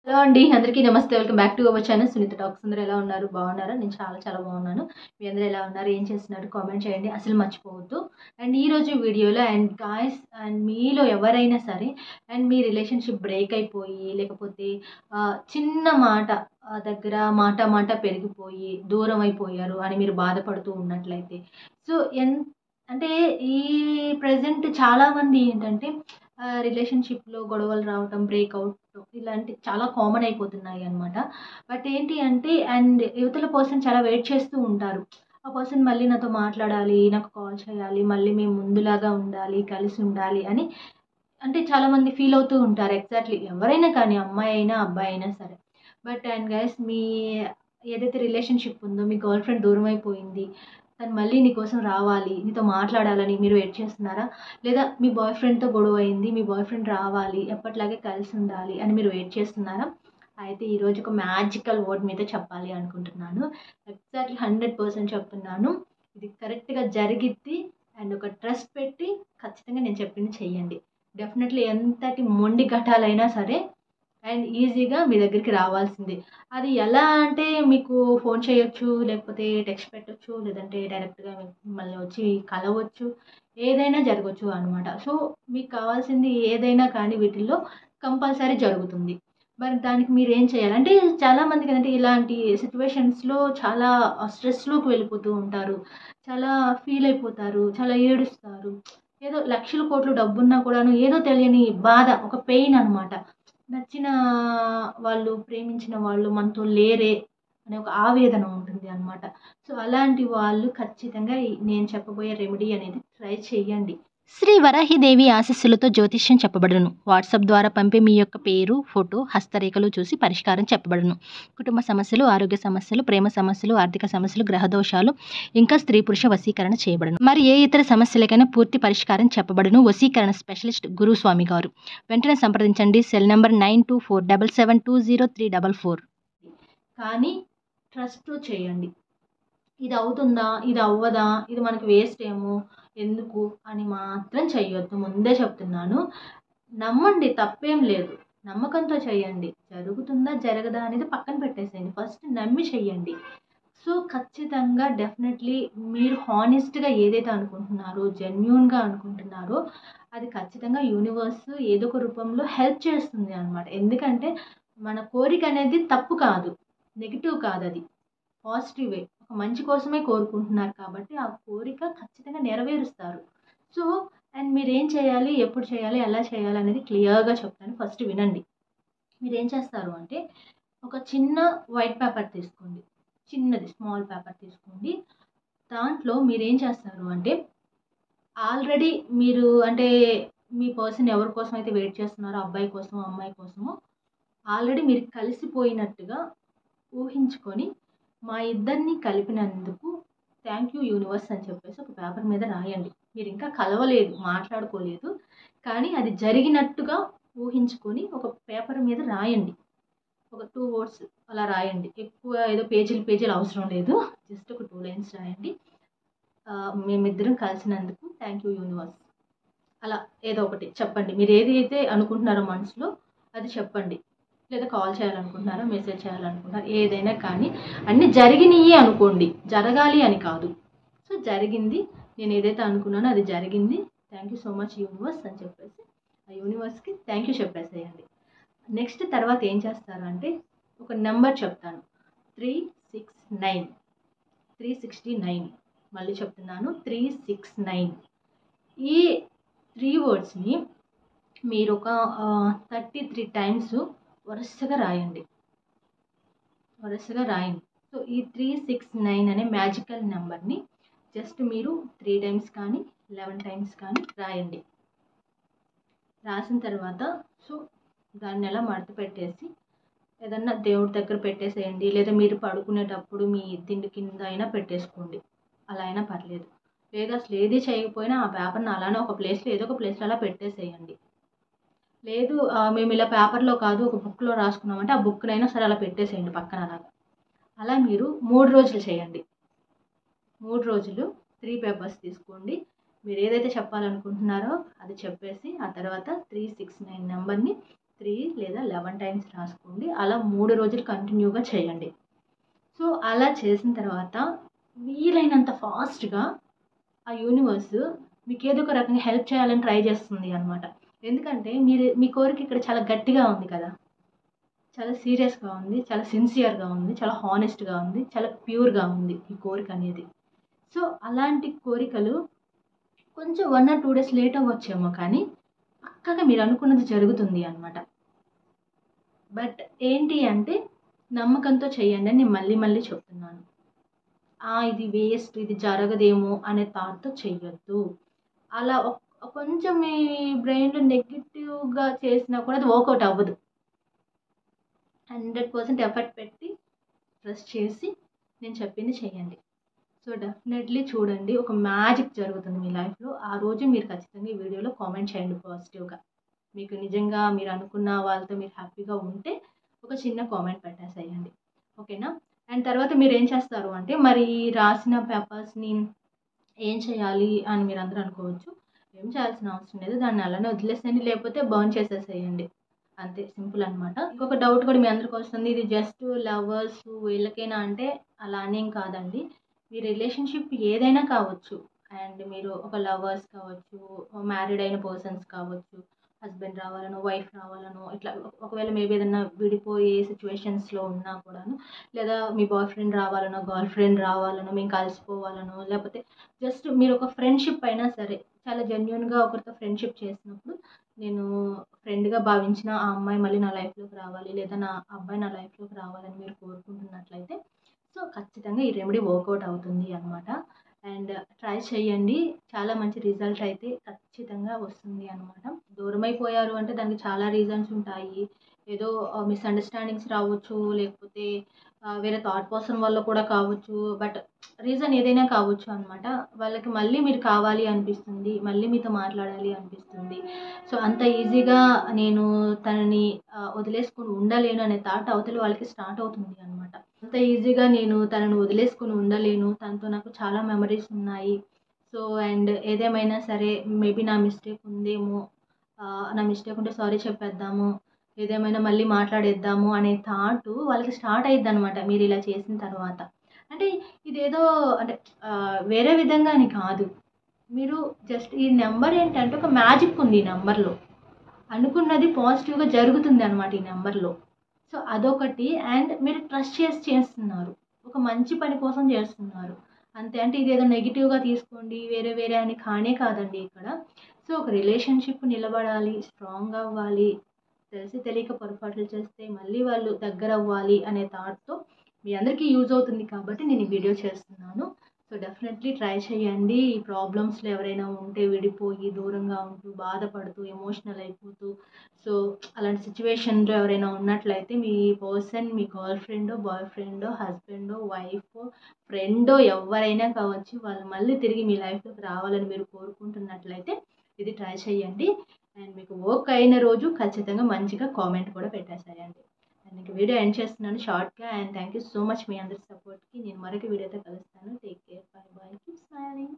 Hello అండి. అందరికీ నమస్తే. Welcome back to our channel Sunitha talks. అందరూ ఎలా ఉన్నారు? బాగున్నారా? నేను చాలా బాగున్నాను. మీ అందరూ ఎలా ఉన్నారు? ఏం చేస్తున్నారు? కామెంట్ చేయండి. అసలు మర్చిపోవద్దు. అండ్ ఈరోజు వీడియోలో గాయ్స్ మీలో ఎవరైనా సరే మీ రిలేషన్షిప్ బ్రేక్ అయిపోయి లేకపోతే చిన్న మాట దగ్గర మాట పెరిగిపోయి దూరం అయిపోయారు అని మీరు బాధపడుతూ ఉన్నట్లయితే సో అంటే ఈ ప్రెజెంట్ చాలామంది ఏంటంటే రిలేషన్షిప్‌లో గొడవలు రావటం, బ్రేకౌట్ ఇలాంటివి చాలా కామన్ అయిపోతున్నాయి అనమాట. బట్ ఏంటి అంటే యువతల పర్సన్ చాలా వెయిట్ చేస్తూ ఉంటారు. ఆ పర్సన్ మళ్ళీ నాతో మాట్లాడాలి, నాకు కాల్ చేయాలి, మళ్ళీ మేము ముందులాగా ఉండాలి, కలిసి ఉండాలి అని అంటే చాలామంది ఫీల్ అవుతూ ఉంటారు. ఎగ్జాక్ట్‌లీ ఎవరైనా కానీ అమ్మాయి అయినా, అబ్బాయి అయినా సరే. బట్ గైస్ మీ ఏదైతే రిలేషన్‌షిప్ ఉందో మీ గర్ల్ ఫ్రెండ్ దూరం అయిపోయింది. తను మళ్ళీ నీకోసం రావాలి, నీతో మాట్లాడాలని మీరు వెయిట్ చేస్తున్నారా? లేదా మీ బాయ్ ఫ్రెండ్‌తో గొడవ అయింది, మీ బాయ్ ఫ్రెండ్ రావాలి, ఎప్పటిలాగే కలిసి ఉండాలి అని మీరు వెయిట్ చేస్తున్నారా? అయితే ఈరోజు ఒక మ్యాజికల్ వర్డ్ మీద చెప్పాలి అనుకుంటున్నాను. ఎగ్జాక్ట్‌లీ 100% చెప్తున్నాను. ఇది కరెక్ట్‌గా జరిగిద్ది. ఒక ట్రస్ట్ పెట్టి ఖచ్చితంగా నేను చెప్పింది చెయ్యండి. డెఫినెట్‌లీ ఎంతటి మొండి ఘటాలైనా సరే ఈజీగా మీ దగ్గరికి రావాల్సిందే. అది ఎలా అంటే మీకు ఫోన్ చేయొచ్చు, లేకపోతే టెక్స్ట్ పెట్టొచ్చు, లేదంటే డైరెక్ట్‌గా మిమ్మల్ని వచ్చి కలవచ్చు. ఏదైనా జరగొచ్చు అనమాట. సో, మీకు కావాల్సింది ఏదైనా కానీ వీటిల్లో కంపల్సరీ జరుగుతుంది. మరి దానికి మీరేం చేయాలి? అంటే చాలామందికేంటంటే ఇలాంటి సిట్యుయేషన్స్‌లో చాలా స్ట్రెస్‌లోకి వెళ్ళిపోతూ ఉంటారు. చాలా ఫీల్ అయిపోతారు. చాలా ఏడుస్తారు. ఏదో లక్షల కోట్లు డబ్బున్నా కూడాను ఏదో తెలియని బాధ, ఒక పెయిన్ అనమాట. నచ్చిన వాళ్ళు, ప్రేమించిన వాళ్ళు మనతో లేరే అనే ఒక ఆవేదన ఉంటుంది అనమాట. సో, అలాంటి వాళ్ళు ఖచ్చితంగా నేను చెప్పబోయే రెమెడీ అనేది ట్రై చేయండి. శ్రీ వరాహిదేవి ఆశీస్సులతో జ్యోతిష్యం చెప్పబడును. వాట్సాప్ ద్వారా పంపే మీ యొక్క పేరు, ఫోటో, హస్తరేఖలు చూసి పరిష్కారం చెప్పబడును. కుటుంబ సమస్యలు, ఆరోగ్య సమస్యలు, ప్రేమ సమస్యలు, ఆర్థిక సమస్యలు, గ్రహదోషాలు, ఇంకా స్త్రీ పురుష వశీకరణ చేయబడును. మరి ఏ ఇతర సమస్యలకైనా పూర్తి పరిష్కారం చెప్పబడును. వశీకరణ స్పెషలిస్ట్ గురుస్వామి గారు. వెంటనే సంప్రదించండి. Cell number 9247720344. కానీ ట్రస్ట్‌తో చేయండి. ఇది అవుతుందా? ఇది అవ్వదా? ఇది మనకి వేస్ట్ ఏమో, ఎందుకు అని మాత్రం చెయ్యొద్దు. ముందే చెప్తున్నాను. నమ్మండి, తప్పేం లేదు. నమ్మకంతో చేయండి. జరుగుతుందా? జరగదా? అనేది పక్కన పెట్టేసేయండి. ఫస్ట్ నమ్మి చెయ్యండి. సో, ఖచ్చితంగా డెఫినెట్‌లీ మీరు హానెస్ట్‌గా ఏదైతే అనుకుంటున్నారో, జెన్యూన్‌గా అనుకుంటున్నారో అది ఖచ్చితంగా యూనివర్స్ ఏదో ఒక రూపంలో హెల్ప్ చేస్తుంది అనమాట. ఎందుకంటే మన కోరిక అనేది తప్పు కాదు. నెగెటివ్ కాదది. పాజిటివే. ఒక మంచి కోసమే కోరుకుంటున్నారు కాబట్టి ఆ కోరిక ఖచ్చితంగా నెరవేరుస్తారు. సో, మీరేం చేయాలి? ఎప్పుడు చేయాలి? ఎలా చేయాలి? అనేది క్లియర్‌గా చెప్తాను. ఫస్ట్ వినండి. మీరేం చేస్తారు అంటే ఒక చిన్న వైట్ పేపర్ తీసుకోండి. చిన్నది స్మాల్ పేపర్ తీసుకోండి. దాంట్లో మీరేం చేస్తారు అంటే ఆల్రెడీ మీరు అంటే మీ పర్సన్ ఎవరి కోసం అయితే వెయిట్ చేస్తున్నారో అబ్బాయి కోసమో, అమ్మాయి కోసమో ఆల్రెడీ మీరు కలిసిపోయినట్టుగా ఊహించుకొని మా ఇద్దరిని కలిపినందుకు థ్యాంక్ యూ యూనివర్స్ అని చెప్పేసి ఒక పేపర్ మీద రాయండి. మీరు ఇంకా కలవలేదు, మాట్లాడుకోలేదు. కానీ అది జరిగినట్టుగా ఊహించుకొని ఒక పేపర్ మీద రాయండి. ఒక 2 వర్డ్స్ అలా రాయండి. ఎక్కువ ఏదో పేజీలు అవసరం లేదు. జస్ట్ ఒక 2 లైన్స్ రాయండి. మేమిద్దరం కలిసినందుకు థ్యాంక్ యూ యూనివర్స్. అలా ఏదో ఒకటి చెప్పండి. మీరు ఏది అయితే అనుకుంటున్నారో మనసులో అది చెప్పండి. లేదా కాల్ చేయాలనుకుంటున్నారా, మెసేజ్ చేయాలనుకుంటున్నారా, ఏదైనా కానీ అన్నీ జరిగినయే అనుకోండి. జరగాలి అని కాదు. సో, జరిగింది. నేను ఏదైతే అనుకున్నానో అది జరిగింది. Thank you so much universe అని చెప్పేసి ఆ యూనివర్స్‌కి థ్యాంక్ యూ చెప్పేసేయండి. నెక్స్ట్ తర్వాత ఏం చేస్తారు అంటే ఒక నెంబర్ చెప్తాను. 369 369 మళ్ళీ చెప్తున్నాను 369. ఈ 3 వర్డ్స్‌ని మీరు ఒక 33 టైమ్స్ వరుసగా రాయండి. సో, ఈ 369 అనే మ్యాజికల్ నెంబర్‌ని జస్ట్ మీరు 3 టైమ్స్ కానీ 11 టైమ్స్ కానీ రాయండి. రాసిన తర్వాత సో, దాన్ని అలా మడత పెట్టేసి ఏదన్నా దేవుడి దగ్గర పెట్టేసేయండి. లేదా మీరు పడుకునేటప్పుడు మీ దిండు కింద అయినా పెట్టేసుకోండి. అలా అయినా పర్లేదు. లేదా అసలు ఏది చేయకపోయినా ఆ పేపర్‌ని అలానే ఒక ప్లేస్‌లో ఏదో ఒక ప్లేస్‌లో అలా పెట్టేసేయండి. లేదు మేము ఇలా పేపర్‌లో కాదు ఒక బుక్‌లో రాసుకున్నామంటే ఆ బుక్‌నైనా సరే అలా పెట్టేసేయండి పక్కన అలాగా. అలా మీరు 3 రోజులు చేయండి. 3 రోజులు 3 పేపర్స్ తీసుకోండి. మీరు ఏదైతే చెప్పాలనుకుంటున్నారో అది చెప్పేసి ఆ తర్వాత 369 నెంబర్‌ని 3 లేదా 11 టైమ్స్ రాసుకోండి. అలా 3 రోజులు కంటిన్యూగా చేయండి. సో అలా చేసిన తర్వాత వీలైనంత ఫాస్ట్‌గా ఆ యూనివర్స్ మీకు ఏదో ఒక రకంగా హెల్ప్ చేయాలని ట్రై చేస్తుంది అనమాట. ఎందుకంటే మీ కోరిక ఇక్కడ చాలా గట్టిగా ఉంది కదా! చాలా సీరియస్‌గా ఉంది. చాలా సిన్సియర్‌గా ఉంది. చాలా హానెస్ట్‌గా ఉంది. చాలా ప్యూర్‌గా ఉంది ఈ కోరిక అనేది. సో అలాంటి కోరికలు కొంచెం 1 ఆర్ 2 డేస్ లేట్ అవ్వచ్చేమో కానీ పక్కాగా మీరు అనుకున్నది జరుగుతుంది అనమాట. బట్ ఏంటి అంటే నమ్మకంతో చేయండి అని నేను మళ్ళీ చెప్తున్నాను. ఇది వేస్ట్, ఇది జరగదేమో అనే థాట్‌తో చెయ్యొద్దు. అలా కొంచెం మీ బ్రెయిన్‌లో నెగెటివ్‌గా చేసినా కూడా అది వర్కౌట్ అవ్వదు. 100% ఎఫర్ట్ పెట్టి ట్రస్ట్ చేసి నేను చెప్పింది చేయండి. సో డెఫినెట్‌లీ చూడండి, ఒక మ్యాజిక్ జరుగుతుంది మీ లైఫ్‌లో. ఆ రోజు మీరు ఖచ్చితంగా ఈ వీడియోలో కామెంట్ చేయండి పాజిటివ్‌గా. మీకు నిజంగా మీరు అనుకున్న వాళ్ళతో మీరు హ్యాపీగా ఉంటే ఒక చిన్న కామెంట్ పెట్టేసేయండి. ఓకేనా? అండ్ తర్వాత మీరేం చేస్తారు అంటే మరి రాసిన పేపర్స్‌ని ఏం చేయాలి అని మీరందరూ అనుకోవచ్చు. ఏం చేయాల్సిన అవసరం లేదు. దాన్ని అలానే వదిలేసేయండి. లేకపోతే బర్న్ చేసేసేయండి. అంతే, సింపుల్ అనమాట. ఇంకొక డౌట్ కూడా మీ అందరికి వస్తుంది. ఇది జస్ట్ లవర్స్ వీళ్ళకేనా అంటే అలా అనేం కాదండి. మీ రిలేషన్‌షిప్ ఏదైనా కావచ్చు. అండ్ మీరు ఒక లవర్స్ కావచ్చు, మ్యారీడ్ అయిన పర్సన్స్ కావచ్చు, హస్బెండ్ రావాలనో, వైఫ్ రావాలనో, ఇట్లా ఒకవేళ మేబీ ఏదన్నా విడిపోయే సిట్యుయేషన్స్‌లో ఉన్నా కూడాను, లేదా మీ బాయ్ ఫ్రెండ్ రావాలనో, గర్ల్ ఫ్రెండ్ రావాలనో, మేము కలిసిపోవాలనో, లేకపోతే జస్ట్ మీరు ఒక ఫ్రెండ్‌షిప్ అయినా సరే, చాలా జెన్యూన్‌గా ఒకరితో ఫ్రెండ్‌షిప్ చేసినప్పుడు నేను ఫ్రెండ్‌గా భావించిన ఆ అమ్మాయి మళ్ళీ నా లైఫ్‌లోకి రావాలి, లేదా నా అబ్బాయి నా లైఫ్‌లోకి రావాలని మీరు కోరుకుంటున్నట్లయితే సో ఖచ్చితంగా ఈ రెమెడీ వర్కౌట్ అవుతుంది అనమాట. అండ్ ట్రై చేయండి. చాలా మంచి రిజల్ట్ అయితే ఖచ్చితంగా వస్తుంది అనమాట. దూరమైపోయారు అంటే దానికి చాలా రీజన్స్ ఉంటాయి. ఏదో మిస్‌అండర్‌స్టాండింగ్స్ రావచ్చు, లేకపోతే వేరే థర్డ్ పర్సన్ వల్ల కూడా కావచ్చు. బట్ రీజన్ ఏదైనా కావచ్చు అనమాట. వాళ్ళకి మళ్ళీ మీరు కావాలి అనిపిస్తుంది. మళ్ళీ మీతో మాట్లాడాలి అనిపిస్తుంది. సో అంత ఈజీగా నేను తనని వదిలేసుకొని ఉండలేను అనే థాట్ అవతల వాళ్ళకి స్టార్ట్ అవుతుంది అనమాట. అంత ఈజీగా నేను తనని వదిలేసుకొని ఉండలేను. తనతో నాకు చాలా మెమరీస్ ఉన్నాయి. సో అండ్ ఏదేమైనా సరే మేబీ నా మిస్టేక్ ఉందేమో. నా మిస్టేక్ ఉంటే సారీ చెప్పేద్దాము. ఏదేమైనా మళ్ళీ మాట్లాడేద్దాము అనే థాట్ వాళ్ళకి స్టార్ట్ అయిద్దనమాట మీరు ఇలా చేసిన తర్వాత. అంటే ఇదేదో అంటే వేరే విధంగా అని కాదు. మీరు జస్ట్ ఈ నెంబర్ ఏంటంటే ఒక మ్యాజిక్ ఉంది ఈ నెంబర్‌లో. అనుకున్నది పాజిటివ్‌గా జరుగుతుంది అనమాట ఈ నెంబర్‌లో. సో అదొకటి. అండ్ మీరు ట్రస్ట్ చేసి చేస్తున్నారు. ఒక మంచి పని కోసం చేస్తున్నారు. అంతే. అంటే ఇదేదో నెగెటివ్‌గా తీసుకోండి వేరే వేరే అని కానే కాదండి ఇక్కడ. సో ఒక రిలేషన్‌షిప్ నిలబడాలి, స్ట్రాంగ్ అవ్వాలి. తెలిసి తెలియక పొరపాట్లు చేస్తే మళ్ళీ వాళ్ళు దగ్గరవ్వాలి అనే థాట్‌తో మీ అందరికీ యూజ్ అవుతుంది కాబట్టి నేను ఈ వీడియో చేస్తున్నాను. సో డెఫినెట్‌లీ ట్రై చేయండి. ఈ ప్రాబ్లమ్స్‌లో ఎవరైనా ఉంటే విడిపోయి దూరంగా ఉంటూ, బాధపడుతూ, ఎమోషనల్ అయిపోతూ సో అలాంటి సిట్యుయేషన్‌లో ఎవరైనా ఉన్నట్లయితే మీ పర్సన్ మీ గర్ల్ ఫ్రెండో, బాయ్ ఫ్రెండో, హస్బెండో, వైఫో, ఫ్రెండో ఎవ్వరైనా కావచ్చు. వాళ్ళు మళ్ళీ తిరిగి మీ లైఫ్‌లోకి రావాలని మీరు కోరుకుంటున్నట్లయితే ఇది ట్రై చేయండి. అండ్ మీకు వర్క్ అయిన రోజు ఖచ్చితంగా మంచిగా కామెంట్ కూడా పెట్టేసేయండి. అండ్ ఇంక వీడియో ఎండ్ చేస్తున్నాను షార్ట్‌గా. And thank you so much మీ అందరి సపోర్ట్‌కి. నేను మరొక వీడియోతో కలుస్తాను. Take care. Bye bye. Keep smiling.